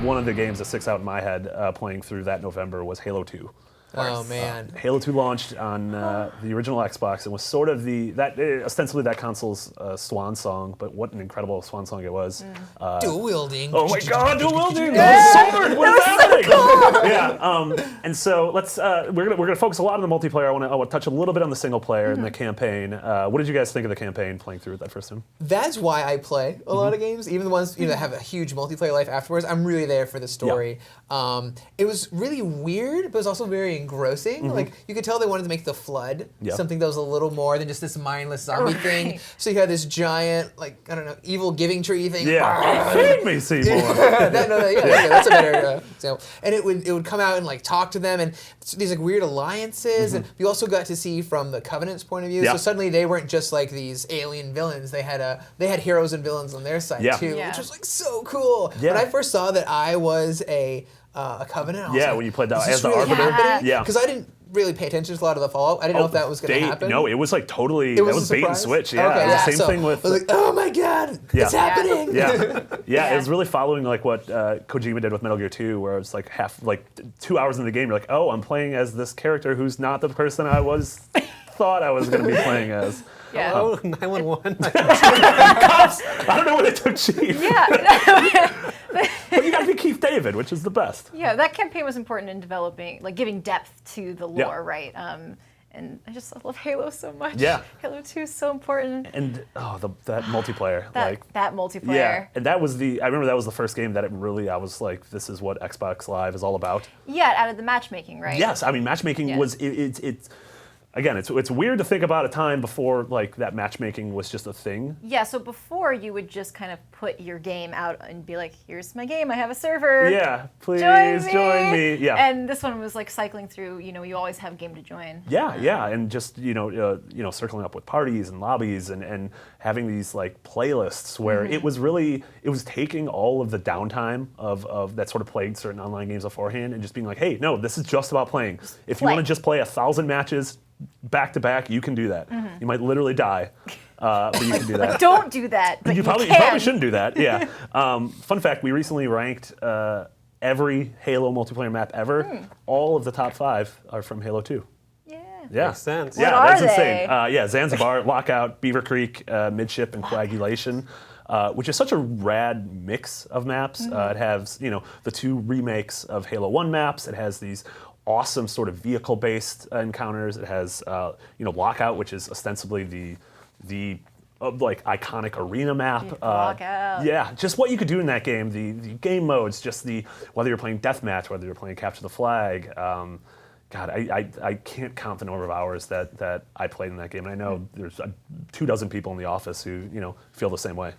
one of the games that sticks out in my head playing through that November was Halo 2. Oh man! Halo 2 launched on the original Xbox and was sort of ostensibly that console's swan song, but what an incredible swan song it was. Dual wielding. Oh my God, dual wielding! Sword! What is happening? So cool. Yeah. And so we're gonna focus a lot on the multiplayer. I want to touch a little bit on the single player and the campaign. What did you guys think of the campaign playing through it that first time? That's why I play a lot of games, even the ones that have a huge multiplayer life afterwards. I'm really there for the story. Yeah. It was really weird, but it was also very engrossing. Like you could tell they wanted to make the Flood something that was a little more than just this mindless zombie thing. So you had this giant, like I don't know, evil giving tree thing. Yeah, feed me, Seymour. That's a better example. And it would come out and like talk to them, and these like weird alliances. And you also got to see from the Covenant's point of view. So suddenly they weren't just like these alien villains. They had heroes and villains on their side too, which was like so cool. When I first saw that I was a Covenant. I was like, when you played that as the really Arbiter. Yeah. Because I didn't really pay attention to a lot of the Fallout. I didn't know if that was going to happen. No, it was like totally. It was bait and switch. Yeah, okay, same thing with. I was like, oh my God, it's happening. Yeah, it was really following like what Kojima did with Metal Gear 2, where it's like 2 hours in the game, you're like, oh, I'm playing as this character who's not the person I thought I was going to be playing as. Yeah. Hello, 911. Cops! I don't know where they took Chief. Yeah. But you got to be Keith David, which is the best. Yeah, that campaign was important in developing, like giving depth to the lore, right? And I love Halo so much. Yeah. Halo 2 is so important. And that multiplayer, that multiplayer. Yeah, and I remember that was the first game that I was like, this is what Xbox Live is all about. Yeah, it added the matchmaking, right? Yes, I mean matchmaking was it's. Again, it's weird to think about a time before like that matchmaking was just a thing. Yeah, so before you would just kind of put your game out and be like, here's my game, I have a server. Yeah, please join me. Yeah. And this one was like cycling through, you always have a game to join. Yeah, and just circling up with parties and lobbies and having these like playlists where it was taking all of the downtime of that sort of plagued certain online games beforehand and just being like, hey, no, this is just about playing. If you want to just play 1,000 matches back to back, you can do that. You might literally die, but you can do that. Don't do that. But you probably shouldn't do that. Yeah. Fun fact: we recently ranked every Halo multiplayer map ever. All of the top 5 are from Halo 2. Yeah. Makes sense. Yeah, What that's are insane. they? Zanzibar, Lockout, Beaver Creek, Midship, and Coagulation. Which is such a rad mix of maps. It has, the 2 remakes of Halo 1 maps. It has these awesome sort of vehicle-based encounters. It has, Lockout, which is ostensibly the like iconic arena map. Lockout. Yeah, just what you could do in that game. The game modes, just whether you're playing deathmatch, whether you're playing capture the flag. God, I can't count the number of hours that I played in that game, and I know there's 24 people in the office who feel the same way.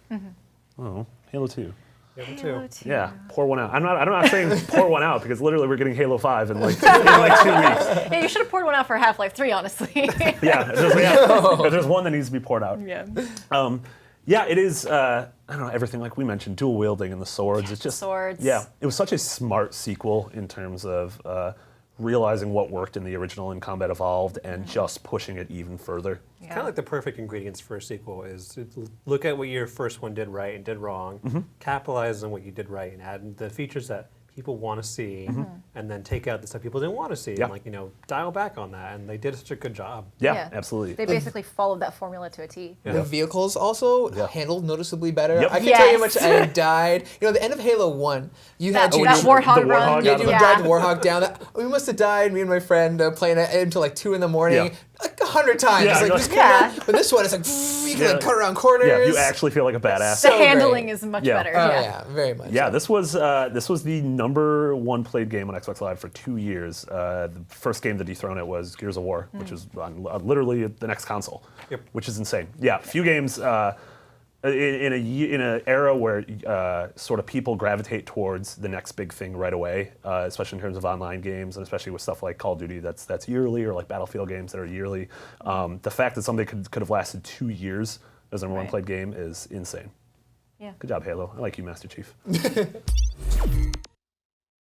Oh, Halo 2. Halo 2. Yeah, pour one out. I'm not saying pour one out because literally we're getting Halo 5 in like 2 weeks. Yeah, you should have poured one out for Half-Life 3, honestly. If there's one that needs to be poured out. Yeah. It is. I don't know, everything like we mentioned, dual wielding and the swords. It's just swords. Yeah, it was such a smart sequel in terms of realizing what worked in the original in Combat Evolved and just pushing it even further. It's kind of like the perfect ingredients for a sequel is to look at what your first one did right and did wrong, capitalize on what you did right, and add the features that people want to see, and then take out the stuff people didn't want to see, and dial back on that. And they did such a good job. Yeah, absolutely. They basically followed that formula to a T. The vehicles also handled noticeably better. Yep. I can tell you how much I died. At the end of Halo 1, you had to that Warthog run. Yeah, you drive the Warthog down. We must have died, me and my friend, playing it until like 2 in the morning. Like 100 times. But this one, it's like, you can cut around corners. Yeah, you actually feel like a badass. The handling is much better. Oh, yeah, very much. Yeah, this was the number 1 played game on Xbox Live for 2 years. The first game to dethrone it was Gears of War, which is on literally the next console, which is insane. Yeah, few games in an era where sort of people gravitate towards the next big thing right away, especially in terms of online games, and especially with stuff like Call of Duty that's yearly, or like Battlefield games that are yearly. The fact that something could have lasted 2 years as a number 1 played game is insane. Yeah. Good job, Halo. I like you, Master Chief.